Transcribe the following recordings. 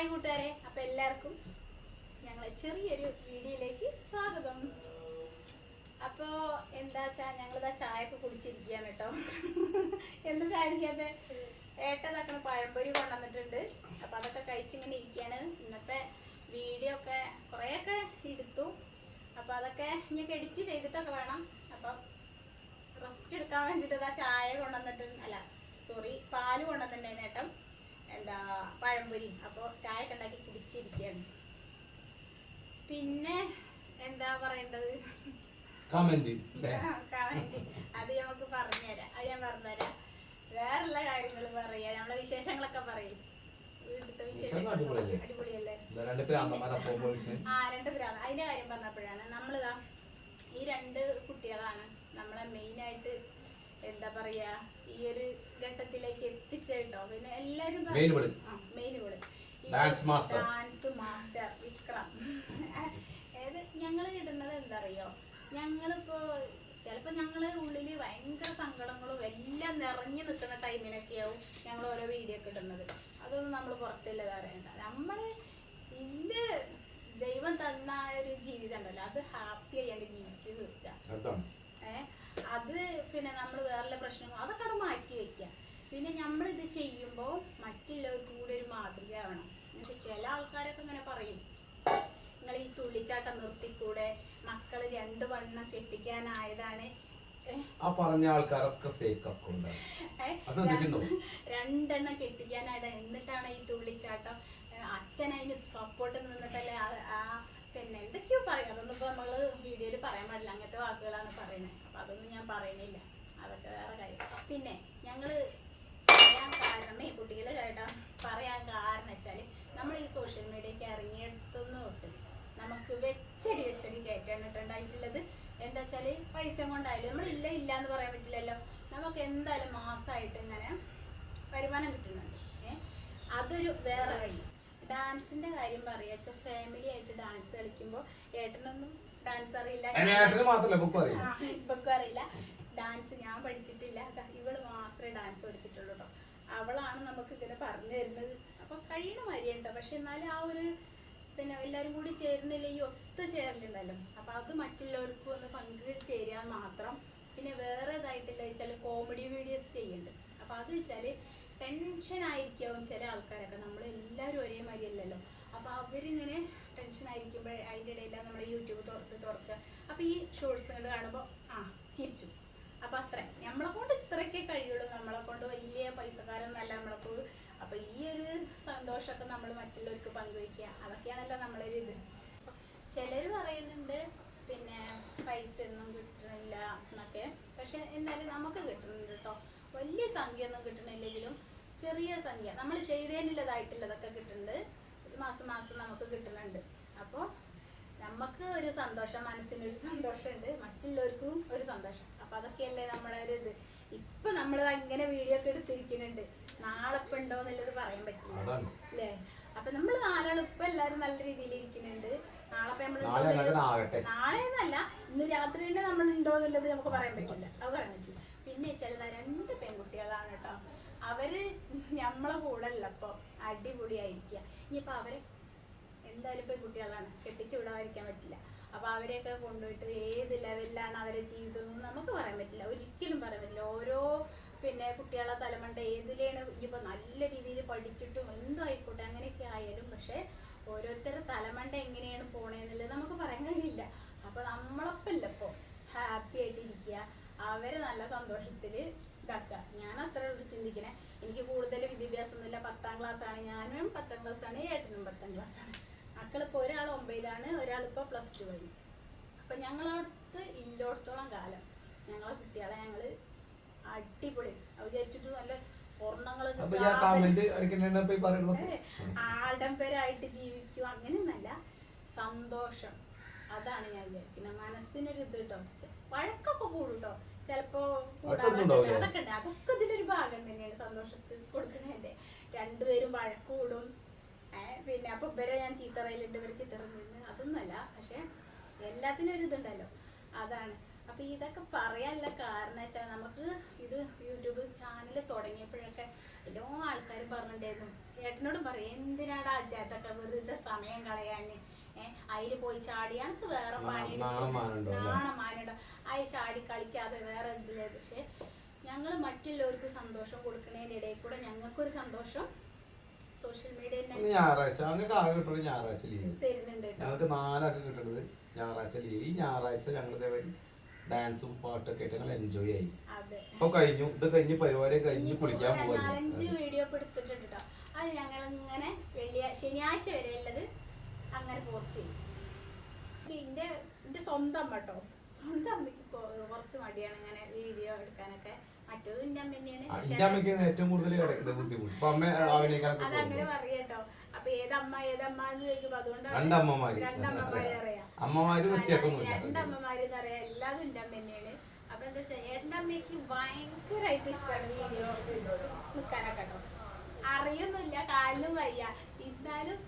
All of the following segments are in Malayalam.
ഹായ് കൂട്ടുകാരെ, അപ്പൊ എല്ലാവർക്കും ഞങ്ങളെ ചെറിയൊരു വീഡിയോയിലേക്ക് സ്വാഗതം. അപ്പോ എന്താ വെച്ചാ ഞങ്ങളിതാ ചായ ഒക്കെ കുടിച്ചിരിക്കുകയാണ് കേട്ടോ. എന്താ ചായ കുടിക്കാതെ ഏട്ടതാക്കണ പഴംപൊരി കൊണ്ടുവന്നിട്ടുണ്ട്. അപ്പൊ അതൊക്കെ കഴിച്ചിങ്ങനെ ഇരിക്കുകയാണ്. ഇന്നത്തെ വീഡിയോ ഒക്കെ കുറേയൊക്കെ എടുത്തു. അപ്പൊ അതൊക്കെ ഇനിയൊക്കെ എഡിറ്റ് ചെയ്തിട്ടൊക്കെ വേണം. അപ്പൊ റെസ്റ്റ് എടുക്കാൻ വേണ്ടിയിട്ട് ഇതാ ചായ കൊണ്ടുവന്നിട്ടുണ്ട്. അല്ല സോറി, പാല് കൊണ്ടുവന്നിട്ടുണ്ടായിരുന്നു ഏട്ടൻ. എന്താ പഴംപൊരി. അപ്പോൾ ചായ ഒക്കെ ഉണ്ടാക്കി കുടിച്ചിരിക്കുകയാണ്. പിന്നെ എന്താ പറയേണ്ടത്, കമന്റ് അത് നമുക്ക് പറഞ്ഞുതരാം. അത് ഞാൻ പറഞ്ഞുതരാം. വേറെയുള്ള കാര്യങ്ങൾ പറയാ, നമ്മളെ വിശേഷങ്ങളൊക്കെ പറയും. വീട്ടിലത്തെ വിശേഷങ്ങൾ അടിപൊളിയല്ലേ? രണ്ട് ഭ്രാന്ത്. അതിന്റെ കാര്യം പറഞ്ഞപ്പോഴാണ് നമ്മളിതാ ഈ രണ്ട് കുട്ടികളാണ് നമ്മളെ മെയിനായിട്ട് എന്താ പറയാ ഈ ഒരു ഘട്ടത്തിലേക്ക് എത്തിച്ചേട്ടോ. പിന്നെ എല്ലാരും ഡാൻസ് മാസ്റ്റർ വിക്രം. ഏത് ഞങ്ങള് ഇടുന്നത് എന്താ അറിയോ, ഞങ്ങളിപ്പോ ചിലപ്പോ ഞങ്ങള് ഉള്ളില് ഭയങ്കര സങ്കടങ്ങളും എല്ലാം നിറഞ്ഞു നിൽക്കുന്ന ടൈമിനൊക്കെയാവും ഞങ്ങൾ ഓരോ വീഡിയോ ഒക്കെ ഇടുന്നത്. അതൊന്നും നമ്മൾ പുറത്തില്ല അറിയണ്ട. നമ്മള് ഇല്ല ദൈവം തന്ന ഒരു ജീവിതം ഉണ്ടല്ലോ, അത് ഹാപ്പി ആയിട്ട് ജീവിച്ച് തീർക്കുക. അത് പിന്നെ നമ്മൾ വേറെ പ്രശ്നങ്ങൾ അതൊക്കെ അവിടെ മാറ്റി വെക്കുക. പിന്നെ നമ്മളിത് ചെയ്യുമ്പോൾ മറ്റുള്ളവർക്ക് കൂടെ ഒരു മാതൃകയാവണം. പക്ഷെ ചില ആൾക്കാരൊക്കെ ഇങ്ങനെ പറയും, നിങ്ങൾ ഈ തുള്ളിച്ചാട്ടം നിർത്തിക്കൂടെ, മക്കള് 2 വണ്ണം കെട്ടിക്കാനായതാണ്. പറഞ്ഞ ആൾക്കാരൊക്കെ ഫേക്ക് അക്കൗണ്ട് 2 എണ്ണം കെട്ടിക്കാനായതാണ്, എന്നിട്ടാണ് ഈ തുള്ളിച്ചാട്ടം. അച്ഛൻ അതിന് സപ്പോർട്ട് നിന്നിട്ടല്ലേ പിന്നെ എന്തൊക്കെയോ പറയും. അതൊന്നും ഇപ്പൊ നമ്മള് വീഡിയോയിൽ പറയാൻ പാടില്ല, അങ്ങനത്തെ വാക്കുകളാണ് പറയുന്നത്. അപ്പൊ അതൊന്നും ഞാൻ പറയുന്നില്ല, അതൊക്കെ വേറെ കാര്യം. പിന്നെ ഞങ്ങള് പറയാൻ കാരണം, കുട്ടികള് കേട്ടാ പറയാൻ കാരണം വെച്ചാല് നമ്മൾ ഈ സോഷ്യൽ മീഡിയക്ക് ഇറങ്ങിയെടുത്തുനിന്ന് തൊട്ട് നമുക്ക് വെച്ചടി കയറ്റാനിട്ടുണ്ടായിട്ടുള്ളത് എന്താ വെച്ചാല് പൈസ കൊണ്ടായാലും നമ്മൾ ഇല്ല എന്ന് പറയാൻ പറ്റില്ലല്ലോ. നമുക്ക് എന്തായാലും മാസമായിട്ട് ഇങ്ങനെ വരുമാനം കിട്ടുന്നുണ്ട്. അതൊരു വേറെ വഴി. ഡാൻസിന്റെ കാര്യം പറയാ, ഫാമിലി ആയിട്ട് ഡാൻസ് കളിക്കുമ്പോ ഏട്ടനൊന്നും ഡാൻസ് അറിയില്ല, ഇപ്പൊക്കും അറിയില്ല. ഡാൻസ് ഞാൻ പഠിച്ചിട്ടില്ല, ഇവള് മാത്രമേ ഡാൻസ് പഠിച്ചിട്ടുള്ളൂ കേട്ടോ. അവളാണ് നമുക്ക് ഇങ്ങനെ പറഞ്ഞു തരുന്നത്. അപ്പൊ കഴിയണ മരിയുണ്ടോ. പക്ഷെ എന്നാലും ആ ഒരു പിന്നെ എല്ലാരും കൂടി ചേരുന്നില്ല, ഈ ഒത്തുചേരലുണ്ടല്ലോ. അപ്പൊ അത് മറ്റുള്ളവർക്കും ഒന്ന് പങ്കുചേരാൻ മാത്രം. പിന്നെ വേറെ ഇതായിട്ടില്ല വെച്ചാല് കോമഡി വീഡിയോസ് ചെയ്യുന്നുണ്ട്. അപ്പൊ അത് വെച്ചാല് ടെൻഷൻ ആയിരിക്കും ചില ആൾക്കാരൊക്കെ. നമ്മളെല്ലാവരും ഒരേ മാതിരിയല്ലല്ലോ. അപ്പൊ അവരിങ്ങനെ ടെൻഷൻ ആയിരിക്കുമ്പോൾ അതിൻ്റെ ഇടയിലാണ് നമ്മുടെ യൂട്യൂബ് തുറക്കുക. അപ്പൊ ഈ ഷോർട്സ് കണ്ട് കാണുമ്പോൾ ചിരിച്ചു. അപ്പൊ അത്ര നമ്മളെ കൊണ്ട് ഇത്രയൊക്കെ കഴിയുള്ളൂ. നമ്മളെ കൊണ്ട് വലിയ പൈസക്കാരൊന്നല്ല നമ്മളെ കൊണ്ട്. അപ്പൊ ഈ ഒരു സന്തോഷമൊക്കെ നമ്മൾ മറ്റുള്ളവർക്ക് പങ്കുവയ്ക്കുക, അതൊക്കെയാണല്ലോ നമ്മളൊരു ഇത്. ചിലര് പറയുന്നുണ്ട് പിന്നെ പൈസ ഒന്നും കിട്ടണില്ല എന്നൊക്കെ. പക്ഷെ എന്നാലും നമുക്ക് കിട്ടുന്നുണ്ട് കേട്ടോ. വലിയ സംഖ്യ ഒന്നും കിട്ടണില്ലെങ്കിലും ചെറിയ സംഖ്യ നമ്മൾ ചെയ്തതിനുള്ളതായിട്ടുള്ളതൊക്കെ കിട്ടുന്നുണ്ട്. മാസം നമുക്ക് കിട്ടുന്നുണ്ട്. അപ്പോൾ നമുക്ക് ഒരു സന്തോഷം, മനസ്സിനൊരു സന്തോഷമുണ്ട്, മറ്റുള്ളവർക്കും ഒരു സന്തോഷം. അപ്പൊ അതൊക്കെയല്ലേ നമ്മളെ ഒരു ഇത്. ഇപ്പൊ നമ്മൾ ഇങ്ങനെ വീഡിയോ ഒക്കെ എടുത്തിരിക്കുന്നുണ്ട്, നാളെ ഇപ്പൊ ഉണ്ടോ എന്നുള്ളത് പറയാൻ പറ്റില്ല അല്ലേ. അപ്പൊ നമ്മൾ ഇപ്പൊ എല്ലാരും നല്ല രീതിയിൽ ഇരിക്കുന്നുണ്ട്. നാളെ എന്നല്ല, ഇന്ന് രാത്രി തന്നെ നമ്മൾ ഉണ്ടോ എന്നുള്ളത് നമുക്ക് പറയാൻ പറ്റില്ല, അത് പറയാൻ പറ്റില്ല. പിന്നെ ചിലത് 2 പെൺകുട്ടികളാണ് കേട്ടോ. അവര് നമ്മളെ കൂടെ അല്ല ഇപ്പൊ അടിപൊളിയായിരിക്കുക. ഇനിയിപ്പൊ അവരെ എന്തായാലും പെൺകുട്ടികളാണ്, കെട്ടിച്ചു വിടാതിരിക്കാൻ പറ്റില്ല. അപ്പൊ അവരെയൊക്കെ കൊണ്ടുപോയിട്ട് ഏത് ലെവലിലാണ് അവരെ ജീവിതം എന്ന് നമുക്ക് പറയാൻ പറ്റില്ല, ഒരിക്കലും പറയാൻ പറ്റില്ല. ഓരോ പിന്നെ കുട്ടികളെ തലമണ്ട ഏതിലാണ്. ഇനിയിപ്പോ നല്ല രീതിയിൽ പഠിച്ചിട്ടും എന്തോ ആയിക്കോട്ടെ, അങ്ങനെയൊക്കെ ആയാലും പക്ഷെ ഓരോരുത്തരുടെ തലമണ്ട എങ്ങനെയാണ് പോണേന്നുള്ളത് നമുക്ക് പറയാൻ കഴിയില്ല. അപ്പൊ നമ്മളൊപ്പല്ല ഇപ്പൊ ഹാപ്പി ആയിട്ടിരിക്കുക, അവരെ നല്ല സന്തോഷത്തില് ഇതാക്കുക. ഞാൻ അത്ര ചിന്തിക്കണേ. എനിക്ക് കൂടുതൽ വിദ്യാഭ്യാസം ഒന്നുമില്ല, 10ാം ക്ലാസ്സാണ്. ഞാനും 10ാം ക്ലാസ്സാണ്, ഏട്ടനും 10ാം ക്ലാസ്സാണ്. മക്കളിപ്പോൾ ഒരാൾ 9ലാണ്, ഒരാളിപ്പോ +2 കഴിഞ്ഞു. അപ്പൊ ഞങ്ങളടുത്ത് ഇല്ലോടത്തോളം കാലം ഞങ്ങളെ കുട്ടികളെ ഞങ്ങള് അടിപൊളി വിചാരിച്ചിട്ട് നല്ല സ്വർണ്ണങ്ങള് ആഡംബരമായിട്ട് ജീവിക്കും, അങ്ങനെയൊന്നല്ല. സന്തോഷം, അതാണ് ഞാൻ വിചാരിക്കുന്നത്. മനസ്സിനൊരു ഇത് കേട്ടോ. വഴക്കൊക്കെ കൂടും കേട്ടോ, ചിലപ്പോ കൂടാതെ അതൊക്കെ ഉണ്ട്. അതൊക്കെ ഇതിലൊരു ഭാഗം തന്നെയാണ് സന്തോഷത്തിൽ കൊടുക്കണതിന്റെ. 2 പേരും വഴക്കൂടും. പിന്നെ അപ്പൊ ഇവരെ ഞാൻ ചീത്തറയിലുണ്ട്, ഇവരെ ചീത്തറയിലുണ്ട്, അതൊന്നുമല്ല. പക്ഷെ എല്ലാത്തിനും ഒരു ഇതുണ്ടല്ലോ, അതാണ്. അപ്പൊ ഇതൊക്കെ പറയാനുള്ള കാരണം വെച്ചാൽ നമുക്ക് ഇത് യൂട്യൂബ് ചാനൽ തുടങ്ങിയപ്പോഴൊക്കെ എല്ലാ ആൾക്കാരും പറഞ്ഞിട്ടുണ്ടായിരുന്നു ഏട്ടനോട് പറയും എന്തിനാടാ അജാത്തൊക്കെ വെറുതെ സമയം കളയാന് അതില് പോയി ചാടി എനിക്ക് വേറെ പണി നാണമാനുണ്ടോ അതിൽ ചാടി കളിക്കാതെ വേറെ എന്തില്ല. പക്ഷെ ഞങ്ങൾ മറ്റുള്ളവർക്ക് സന്തോഷം കൊടുക്കുന്നതിന്റെ ഇടയിൽ കൂടെ ഞങ്ങൾക്കൊരു സന്തോഷം സോഷ്യൽ മീഡിയ ഞായറാഴ്ച ഞങ്ങൾക്ക് ആകെ കിട്ടുന്നത് ഞായറാഴ്ച ലീവ് തരുന്നുണ്ട്. ഞങ്ങൾക്ക് 4 ആൾക്ക് കിട്ടുന്നത് ഞായറാഴ്ച ലീവ്. ഈ ഞായറാഴ്ച ഞങ്ങൾ ഡാൻസും പാട്ടൊക്കെ ആയിട്ട് ഞങ്ങൾ എൻജോയ് ആയി. ഇപ്പൊ കഴിഞ്ഞു, ഇത് കഴിഞ്ഞ് പരിപാടി കഴിഞ്ഞ് കുളിക്കാൻ പോവാ. 4-5 വീഡിയോ എടുത്തിട്ടുണ്ട് കേട്ടോ. അത് ഞങ്ങൾ ഇങ്ങനെ ശനിയാഴ്ച വരെ ഉള്ളത് അങ്ങനെ പോസ്റ്റ് ചെയ്യും. എന്റെ സ്വന്തം അമ്മ കേട്ടോ, സ്വന്തം അമ്മയ്ക്ക് കുറച്ച് മടിയാണ് ഇങ്ങനെ വീഡിയോ എടുക്കാനൊക്കെ. മറ്റേത് എന്റെ അമ്മ തന്നെയാണ് ഏറ്റവും കൂടുതൽ അതങ്ങനെ പറയട്ടോ. അപ്പൊ ഏതമ്മ എന്ന് ചോദിക്കുമ്പോ അതുകൊണ്ടാണ് രണ്ടമ്മമാര് അറിയാം. രണ്ടമ്മമാര് അറിയാം. എല്ലാതും എന്റെ അമ്മ തന്നെയാണ്. അപ്പൊ എന്താ വെച്ചാൽ ഏട്ടൻ്റെ അമ്മയ്ക്ക് ഭയങ്കരമായിട്ട് ഇഷ്ടമാണ് വീഡിയോ നിൽക്കാനൊക്കെ കേട്ടോ. അറിയൊന്നുമില്ല, കാലിലും വയ്യ, എന്നാലും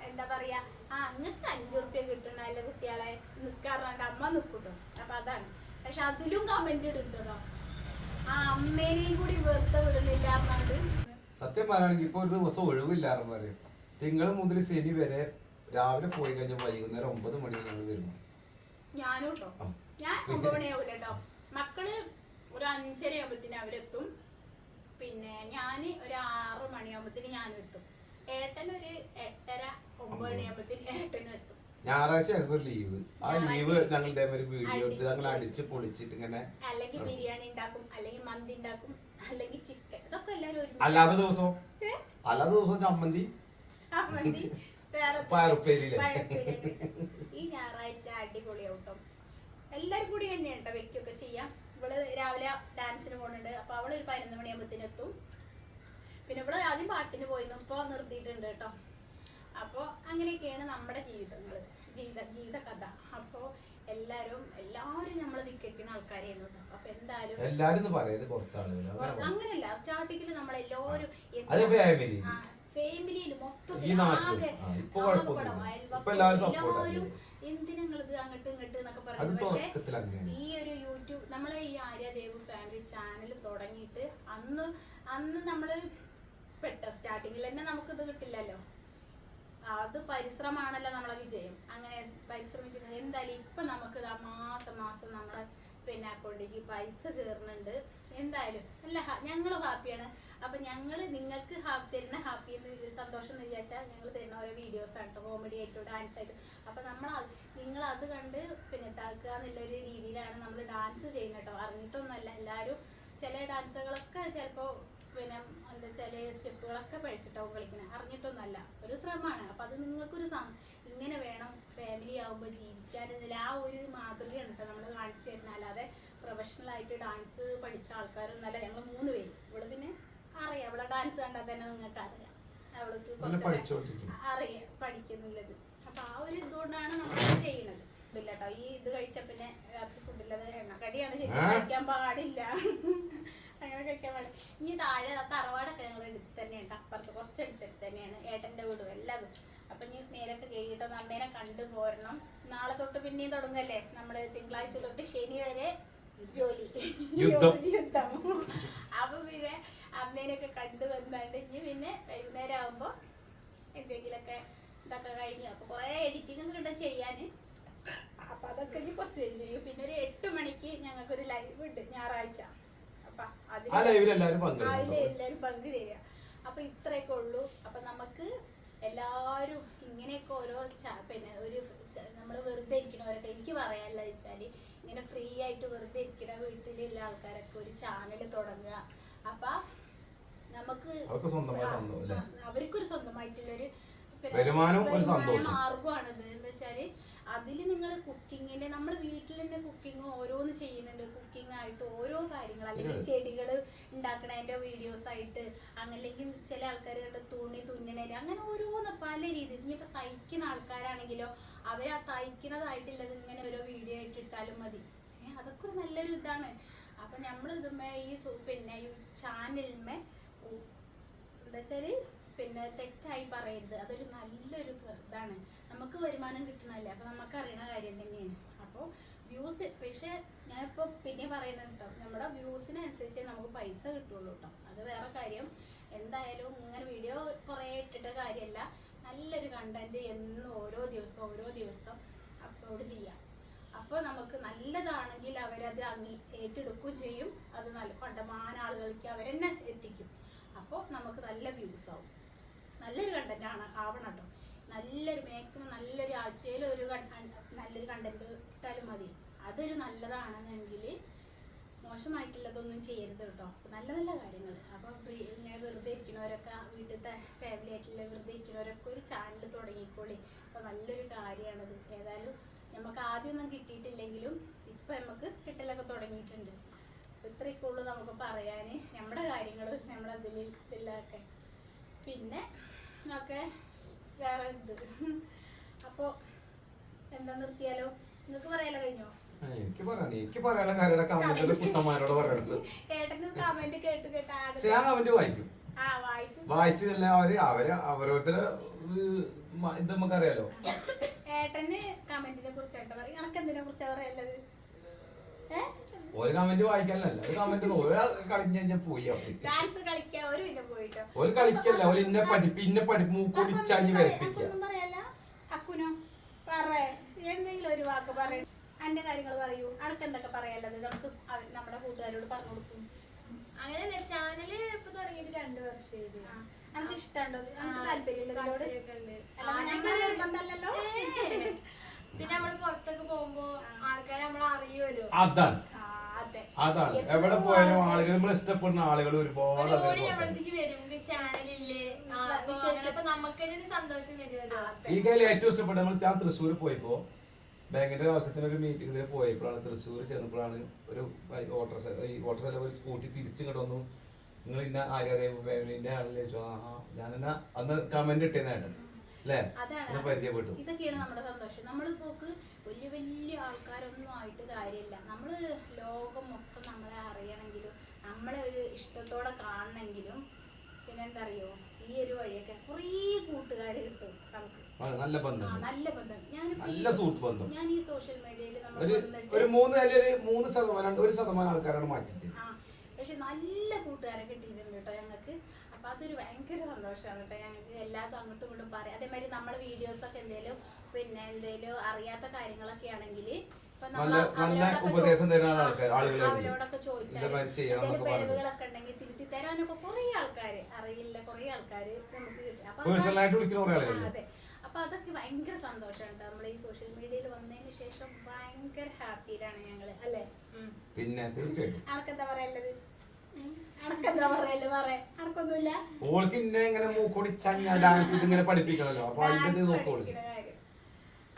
എന്താ പറയാ അങ്ങക്ക് 5 റുപ്യ കിട്ടണല്ലേ കുട്ടികളെ നിക്കാറുണ്ട് അമ്മ നിൽക്കൂട്ടോ. അപ്പൊ അതാണ്. പക്ഷെ അതിലും കമന്റ് ഇടുട്ടോ, ആ അമ്മേനെയും കൂടി വെറുതെ വിടുന്നില്ല പറഞ്ഞത്. സത്യം പറയുകയാണെങ്കിൽ ഇപ്പൊ ഒരു ദിവസം ഒഴിവില്ലാറും പറയും. തിങ്കൾ മുതൽ ശനി വരെ രാവിലെ പോയി കഴിഞ്ഞാൽ വൈകുന്നേരം 9 മണി ഞങ്ങൾ വരുന്നു. ഞാനും കേട്ടോ, ഞാൻ 9 മണിയാവൂല കേട്ടോ. മക്കള് ഒരു 5:30 ആകുമ്പത്തിന് അവരെത്തും. പിന്നെ ഞാന് ഒരു 6 മണിയാകുമ്പത്തിന് ഞാനും എത്തും. ഏട്ടൻ ഒരു 8:30-9 മണിയാകുമ്പത്തിന് ഏട്ടനും എത്തും. ഞായറാഴ്ച ഞങ്ങൾക്ക് ഒരു ലീവ്. ആ ലീവ് ഞങ്ങൾ ഇതേമാതിരി വീഡിയോ എടുത്ത് ഞങ്ങൾ അടിച്ച് പൊളിച്ചിട്ട് ഇങ്ങനെ അല്ലെങ്കിൽ ബിരിയാണി ഉണ്ടാക്കും, അല്ലെങ്കിൽ മന്തി ഉണ്ടാക്കും, അല്ലെങ്കിൽ ചിക്കൻ. ഇതൊക്കെ എല്ലാരും അല്ലാത്ത ദിവസം ചമ്മന്തി പയറുപ്പേരിയിലെ. ഈ ഞായറാഴ്ച അടിപൊളിയാവട്ടോ. എല്ലാരും കൂടി തന്നെയാണ് കേട്ടോ വെക്കൊക്കെ ചെയ്യാം. ഇവള് രാവിലെ ഡാൻസിന് പോകുന്നുണ്ട്. അപ്പൊ അവള് ഒരു 11 മണിയാകുമ്പത്തിന് എത്തും. പിന്നെ ഇവള് ആദ്യം പാട്ടിന് പോയിരുന്നു, ഇപ്പൊ നിർത്തിയിട്ടുണ്ട് കേട്ടോ. അപ്പൊ അങ്ങനെയൊക്കെയാണ് നമ്മുടെ ജീവിത കഥ. അപ്പൊ എല്ലാരും നമ്മളെ ധിക്കരിക്കുന്ന ആൾക്കാരായിരുന്നു. അപ്പൊ എന്തായാലും അങ്ങനെയല്ല, സ്റ്റാർട്ടിങ്ങില് നമ്മളെല്ലാരും ഫാമിലിയിൽ മൊത്തത്തിൽ എല്ലാവരും എന്തിനങ്ങളിത് അങ്ങോട്ട് ഇങ്ങോട്ട് എന്നൊക്കെ പറഞ്ഞു. പക്ഷെ ഈ ഒരു യൂട്യൂബ് നമ്മളെ ഈ ആര്യദേവ് ഫാമിലി ചാനൽ തുടങ്ങിയിട്ട് അന്ന് നമ്മള് സ്റ്റാർട്ടിങ്ങിൽ തന്നെ നമുക്കിത് കിട്ടില്ലല്ലോ. അത് പരിശ്രമാണല്ലോ നമ്മളെ വിജയം. അങ്ങനെ പരിശ്രമിച്ചിട്ട് എന്തായാലും ഇപ്പൊ നമുക്ക് മാസം നമ്മളെ പിന്നെ അക്കൗണ്ടിലേക്ക് പൈസ കയറുന്നുണ്ട്. എന്തായാലും ഞങ്ങളും ഹാപ്പിയാണ്. അപ്പൊ ഞങ്ങള് നിങ്ങൾക്ക് തരുന്ന ഹാപ്പി എന്ന് സന്തോഷം എന്ന് വിചാരിച്ചാൽ ഞങ്ങൾ തരുന്ന ഓരോ വീഡിയോസ് ആണ്, കോമഡി ആയിട്ടും ഡാൻസ് ആയിട്ടും. അപ്പൊ നിങ്ങൾ അത് കണ്ട് പിന്നെ താക്കുക എന്നുള്ളൊരു രീതിയിലാണ് നമ്മൾ ഡാൻസ് ചെയ്യുന്നത് കേട്ടോ. അറിഞ്ഞിട്ടൊന്നുമല്ല. എല്ലാവരും ചില ഡാൻസുകളൊക്കെ ചിലപ്പോ പിന്നെ എന്താ വെച്ചാല് സ്റ്റെപ്പുകളൊക്കെ പഠിച്ചിട്ടാവും കളിക്കുന്നത്, അറിഞ്ഞിട്ടൊന്നുമല്ല. ഒരു ശ്രമമാണ്. അപ്പൊ അത് നിങ്ങൾക്കൊരു ഇങ്ങനെ വേണം ഫാമിലി ആവുമ്പോൾ ജീവിക്കാൻ എന്നില്ല. ആ ഒരു മാതൃകയാണ് കേട്ടോ നമ്മൾ കാണിച്ചു തരുന്ന. അല്ലാതെ പ്രൊഫഷണൽ ആയിട്ട് ഡാൻസ് പഠിച്ച ആൾക്കാരൊന്നല്ല. ഞങ്ങൾ 3 പേര്. ഇവിടെ പിന്നെ അറിയാം, ഇവിടെ ഡാൻസ് കണ്ടാൽ തന്നെ നിങ്ങൾക്ക് അറിയാം, അവൾക്ക് കുറച്ചൊക്കെ അറിയാം പഠിക്കുന്നുള്ളത്. അപ്പൊ ആ ഒരു ഇതുകൊണ്ടാണ് നമ്മൾ ചെയ്യുന്നത്. ഇല്ല കേട്ടോ, ഈ ഇത് കഴിച്ച പിന്നെ രാത്രി ഫുഡില്ലത് എണ്ണക്കടിയാണ് ശരിക്കും കഴിക്കാൻ പാടില്ല. അങ്ങനെ കഴിക്കാൻ പാടില്ല. ഇനി താഴെ തറവാടൊക്കെ ഞങ്ങൾ എടുത്ത് തന്നെയാണ്, അപ്പുറത്ത് കുറച്ചെടുത്തിട്ട് തന്നെയാണ് ഏട്ടൻ്റെ വീടും എല്ലാതും. അപ്പൊ ഇനി നേരൊക്കെ കഴിയിട്ടൊന്ന് അമ്മേനെ കണ്ടു പോരണം. നാളെ തൊട്ട് പിന്നെയും തുടങ്ങല്ലേ നമ്മള്. തിങ്കളാഴ്ച തൊട്ട് ശനി വരെ ജോലി യുദ്ധം. അപ്പൊ പിന്നെ അമ്മേനൊക്കെ കണ്ടു വന്നാണ്ട് ഇനി പിന്നെ വൈകുന്നേരം ആകുമ്പോ എന്തെങ്കിലുമൊക്കെ ഇതൊക്കെ കഴിഞ്ഞു. അപ്പൊ കുറെ എഡിറ്റിംഗ് ഒക്കെ ചെയ്യാന്. അപ്പൊ അതൊക്കെ ഇനി കുറച്ച് ചെയ്യും. പിന്നെ ഒരു 8 മണിക്ക് ഞങ്ങൾക്കൊരു ലൈവ് ഉണ്ട് ഞായറാഴ്ച. അപ്പൊ അതിലെല്ലാരും പങ്കുചേരുക. അപ്പൊ ഇത്രയൊക്കെ ഉള്ളൂ. അപ്പൊ നമുക്ക് എല്ലാവരും ഇങ്ങനെയൊക്കെ ഓരോ പിന്നെ ഒരു നമ്മൾ വെറുതെ ഇരിക്കണവരൊക്കെ എനിക്ക് പറയാനുള്ള വെച്ചാല് ഇങ്ങനെ ഫ്രീ ആയിട്ട് വെറുതെ ഇരിക്കണ വീട്ടിലുള്ള ആൾക്കാരൊക്കെ ഒരു ചാനൽ തുടങ്ങുക. അപ്പൊ നമുക്ക് അവർക്കൊരു സ്വന്തമായിട്ടുള്ളൊരു മാർഗമാണിത്. എന്താ വെച്ചാല് അതിൽ നിങ്ങൾ കുക്കിങ്ങിന്റെ നമ്മൾ വീട്ടിൽ തന്നെ കുക്കിങ് ഓരോന്ന് ചെയ്യുന്നുണ്ട്. കുക്കിംഗ് ആയിട്ട് ഓരോ കാര്യങ്ങൾ, അല്ലെങ്കിൽ ചെടികൾ ഉണ്ടാക്കണതിന്റെ വീഡിയോസ് ആയിട്ട്, അല്ലെങ്കിൽ ചില ആൾക്കാരുകളുടെ തുന്നണേന്റെ, അങ്ങനെ ഓരോന്ന് പല രീതിയിൽ. ഇനിയിപ്പോ തയ്ക്കുന്ന ആൾക്കാരാണെങ്കിലോ അവർ ആ തയ്ക്കുന്നതായിട്ടുള്ളത് ഇങ്ങനെ ഓരോ വീഡിയോ ആയിട്ട് ഇട്ടാലും മതി. അതൊക്കെ ഒരു നല്ലൊരു ഇതാണ്. അപ്പൊ നമ്മൾ ഇതുമേ ഈ പിന്നെ ഈ ചാനലിന്മേ എന്താ വെച്ചാല് പിന്നെ തെറ്റായി പറയരുത്. അതൊരു നല്ലൊരു ഇതാണ്. നമുക്ക് വരുമാനം കിട്ടണല്ലേ. അപ്പൊ നമുക്ക് അറിയണ കാര്യം തന്നെയാണ്. അപ്പോൾ വ്യൂസ്, പക്ഷെ ഞാൻ ഇപ്പോൾ പിന്നെ പറയുന്നത് കേട്ടോ, നമ്മുടെ വ്യൂസിനനുസരിച്ച് നമുക്ക് പൈസ കിട്ടുള്ളൂ കേട്ടോ. അത് വേറെ കാര്യം. എന്തായാലും ഇങ്ങനെ വീഡിയോ കുറേ ഇട്ടിട്ട് കാര്യമല്ല, നല്ലൊരു കണ്ടന്റ് എന്നും ഓരോ ദിവസം അപ്ലോഡ് ചെയ്യാം. അപ്പോൾ നമുക്ക് നല്ലതാണെങ്കിൽ അവരത് ഏറ്റെടുക്കുകയും ചെയ്യും. അത് നല്ല കണ്ടമാന ആളുകൾക്ക് അവരെന്നെ എത്തിക്കും. അപ്പോൾ നമുക്ക് നല്ല വ്യൂസ് ആവും. നല്ലൊരു കണ്ടന്റ് ആവണം കേട്ടോ. മാക്സിമം നല്ലൊരു ആഴ്ചയിൽ നല്ലൊരു കണ്ടന്റ് ഇട്ടാലും മതി. അതൊരു നല്ലതാണെന്നെങ്കിൽ മോശമായിട്ടുള്ളതൊന്നും ചെയ്യരുത് കേട്ടോ. നല്ല നല്ല കാര്യങ്ങൾ. അപ്പോൾ ഇങ്ങനെ വെറുതെ ഇരിക്കുന്നവരൊക്കെ, വീട്ടിലത്തെ ഫാമിലി ആയിട്ടുള്ള വെറുതെ ഇരിക്കുന്നവരൊക്കെ ഒരു ചാനൽ തുടങ്ങിക്കോളി. അപ്പോൾ നല്ലൊരു കാര്യമാണത്. ഏതായാലും നമുക്ക് ആദ്യമൊന്നും കിട്ടിയിട്ടില്ലെങ്കിലും ഇപ്പം നമുക്ക് കിട്ടലൊക്കെ തുടങ്ങിയിട്ടുണ്ട്. അപ്പോൾ ഇത്രയൊക്കെ ഉള്ളൂ നമുക്ക് പറയാൻ, നമ്മുടെ കാര്യങ്ങൾ നമ്മളതിലൊക്കെ. പിന്നെ ഒക്കെ വേറെ അപ്പോൾ എന്താ നിർത്തിയാലോ? നിങ്ങൾക്ക് പറയാലോ? കഴിഞ്ഞോ? എനിക്ക് പറയാനുള്ള കാര്യങ്ങളെ കമന്റ് കുട്ടന്മാരോട് പറയണത്. ഏട്ടന് കമന്റ് കേട്ട് ഞാൻ കമന്റ് വായിക്കും. വായിച്ചതല്ല അവരോരുത്തരെ ഇത് നമുക്കറിയാലോ. ഏട്ടന് കമന്റിനെ കുറിച്ചായിട്ട് പറയും. അനക്ക് എന്തിനെ കുറിച്ചാ പറയല്ലത്? ഒരു കമന്റ് വായിക്കാനല്ല, ഒരു കമന്റ് കളിഞ്ഞു കഴിഞ്ഞാൽ പോയി. ഡാൻസ് കളിക്കാൻ ഒരു പിന്നെ പോയിട്ടോ. ഒരു കളിക്കല്ല, ഒരു ഇന്നെ പഠിപ്പ് മൂക്കൊടിച്ചാഞ്ഞ് വരപ്പിക്കുക. അക്കുനോ പറ, എന്തെങ്കിലും ഒരു വാക്ക് പറയും. അന്റെ കാര്യങ്ങൾ പറയൂ. അനക്ക് എന്തൊക്കെ പറയാനുള്ളത് നമുക്ക് നമ്മുടെ കൂട്ടുകാരോട് പറഞ്ഞു കൊടുക്കും. അങ്ങനെ ചാനല് ഇപ്പൊ തുടങ്ങിയിട്ട് 2 വർഷമായി. അനക്ക് ഇഷ്ടമുണ്ടോ? അനക്ക് താല്പര്യമുള്ളതിനോട്? നിർബന്ധമല്ലല്ലോ. പിന്നെ നമ്മള് പുറത്തൊക്കെ പോകുമ്പോ ആൾക്കാരെ നമ്മളെ അറിയുമല്ലോ. അതാണ് എവിടെ പോയാലും ആളുകൾ നമ്മൾ ഇഷ്ടപ്പെടുന്ന ആളുകൾ ഒരുപാട് നമ്മളടുത്തേക്ക് വരും. ചാനലില്ലേ, അപ്പൊ നമുക്കൊരു സന്തോഷം വരുമല്ലോ. ഈ കയ്യിൽ ഏറ്റവും ഇഷ്ടപ്പെട്ട നമ്മൾ ഞാൻ തൃശ്ശൂർ പോയപ്പോ ബാങ്കിന്റെ ആവശ്യത്തിന് ഒരു മീറ്റിംഗിന് പോയപ്പോഴാണ്, തൃശ്ശൂർ ചെന്നപ്പോഴാണ് ഒരു ഓട്ടോറിക്ഷ ഒരു സ്കൂട്ടി തിരിച്ചിങ്ങോട്ട് വന്നു. നിങ്ങൾ ഇന്ന ആര്യാദേവ് ഫാമിലിന്റെ ആളിലെ ഞാനെന്നാ അന്ന് കമന്റ് ഇട്ടേന്നായിട്ട് അല്ലേ, പരിചയപ്പെട്ടു. ഇതൊക്കെയാണ് നമ്മുടെ സന്തോഷം. നമ്മൾ പോക്ക് വലിയ വലിയ ആൾക്കാരൊന്നും ആയിട്ട് കാര്യമില്ല. നമ്മള് ലോകം മൊത്തം നമ്മളെ അറിയണമെങ്കിലും നമ്മളെ ഒരു ഇഷ്ടത്തോടെ കാണണമെങ്കിലും പിന്നെന്താ അറിയോ, ഈ ഒരു വഴിയൊക്കെ കുറേ കൂട്ടുകാർ കിട്ടും നമുക്ക്. നല്ല ബന്ധം, നല്ല ബന്ധം. നല്ല സുഹൃത്ത് ബന്ധം. ഞാൻ ഈ സോഷ്യൽ മീഡിയയിൽ ഒരു 3% ആൾക്കാരാണ് മാറ്റിട്ട്. പക്ഷെ നല്ല കൂട്ടുകാരെ കിട്ടിയിട്ടുണ്ട് കേട്ടോ ഞങ്ങൾക്ക്. അപ്പൊ അതൊരു ഭയങ്കര സന്തോഷമാണ് കേട്ടോ ഞങ്ങൾക്ക്. എല്ലാതും അങ്ങോട്ടും ഇങ്ങോട്ടും പറയാം. അതേമാതിരി നമ്മളെ വീഡിയോസൊക്കെ എന്തേലും അറിയാത്ത കാര്യങ്ങളൊക്കെ ആണെങ്കിൽ അവരോടൊക്കെ ചോദിച്ചാൽ പിഴവുകളൊക്കെ ഉണ്ടെങ്കിൽ തിരുത്തി തരാനൊക്കെ കുറെ ആൾക്കാര് അറിയില്ല, കുറെ ആൾക്കാര് നമുക്ക് കിട്ടും. അതെ, അപ്പൊ അതൊക്കെ ഭയങ്കര സന്തോഷമാണ്. നമ്മൾ ഈ സോഷ്യൽ മീഡിയയിൽ വന്നതിന് ശേഷം ഭയങ്കര ഹാപ്പിയിലാണ് ഞങ്ങള്, അല്ലേ? പിന്നെ തീർച്ചയായിട്ടും അനക്കെന്താ പറയല്ലത്? അനക്കെന്താ പറയല്? അനക്കൊന്നുമില്ല. ഓൾക്ക് ഇങ്ങനെ മൂക്കൊടിച്ചാൽ ഡാൻസ് ഇങ്ങനെ പഠിപ്പിക്കണല്ലോ. അപ്പൊ അതിന്റെ നോക്കോളൂ.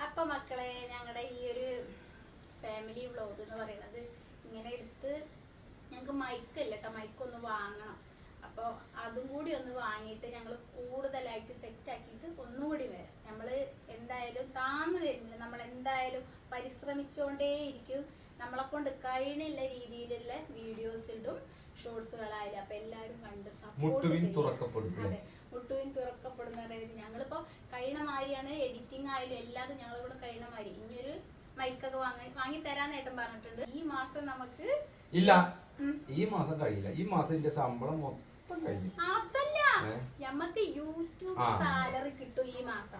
അപ്പൊ മക്കളെ, ഞങ്ങളുടെ ഈ ഒരു ഫാമിലി വ്ലോഗ് എന്ന് പറയുന്നത് ഇങ്ങനെ എടുത്ത് ഞങ്ങൾക്ക് മൈക്കല്ല കേട്ടോ, മൈക്കൊന്ന് വാങ്ങണം. അപ്പോൾ അതും കൂടി ഒന്ന് വാങ്ങിയിട്ട് ഞങ്ങൾ കൂടുതലായിട്ട് സെറ്റ് ആക്കിയിട്ട് ഒന്നുകൂടി വരാം. നമ്മൾ എന്തായാലും താന്നു വരുന്നില്ല, നമ്മൾ എന്തായാലും പരിശ്രമിച്ചുകൊണ്ടേയിരിക്കും. നമ്മളെ കൊണ്ട് കഴിഞ്ഞുള്ള രീതിയിലുള്ള വീഡിയോസ് ഇടും, ഷോർട്സുകളായാലും. അപ്പൊ എല്ലാവരും കണ്ട് സപ്പോർട്ട് ചെയ്യും. അതെ, മുട്ടുവിൻ തുറക്കപ്പെടുന്നത്. ഞങ്ങളിപ്പോ കഴിയണ മാതിരിയാണ് എഡിറ്റിംഗ് ആയാലും എല്ലാതും ഞങ്ങളിവിടെ കഴിയണ മാതിരി. ഇനിയൊരു മൈക്കൊക്കെ വാങ്ങി തരാനായിട്ടും പറഞ്ഞിട്ടുണ്ട്. ഈ മാസം നമുക്ക് ഇല്ല, ഈ മാസം കഴിയില്ല. ഈ മാസം എന്റെ ശമ്പളം മൊത്തം കഴിഞ്ഞു. അതല്ല, ഞമ്മക്ക് യൂട്യൂബ് സാലറി കിട്ടും ഈ മാസം.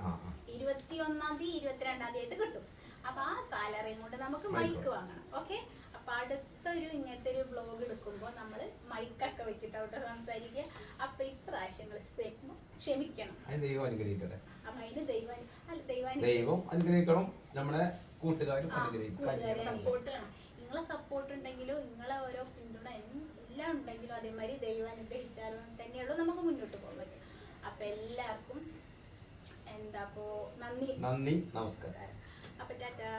21-ാം തീയതി 22-ാം തീയതി ആയിട്ട് കിട്ടും. അപ്പൊ ആ സാലറിയും കൊണ്ട് നമുക്ക് മൈക്ക് വാങ്ങണം. ഓക്കെ, അപ്പൊ അടുത്തൊരു ഇങ്ങനത്തെ ഒരു വ്ലോഗ് എടുക്കുമ്പോ നമ്മള് മൈക്കൊക്കെ വെച്ചിട്ടോട്ടെ സംസാരിക്കുക. അപ്പൊ ഇപ്രാവശ്യങ്ങൾ ക്ഷമിക്കണം. ദൈവം അനുഗ്രഹിക്കട്ടെ. അപ്പൊ അതിന് ദൈവം അനുഗ്രഹിക്കണം. നമ്മുടെ കൂട്ടുകാരും സപ്പോർട്ട് വേണം. നിങ്ങളെ സപ്പോർട്ട് ഉണ്ടെങ്കിലും നിങ്ങളെ ഓരോ പിന്തുണ എല്ലാം ഉണ്ടെങ്കിലും അതേമാതിരി ദൈവം അനുഗ്രഹിച്ചാലും തന്നെയുള്ളൂ നമുക്ക് മുന്നോട്ട് പോകാൻ പറ്റും. അപ്പൊ എല്ലാവർക്കും നന്ദി, നമസ്കാരം. അപ്പൊ ടാറ്റാ.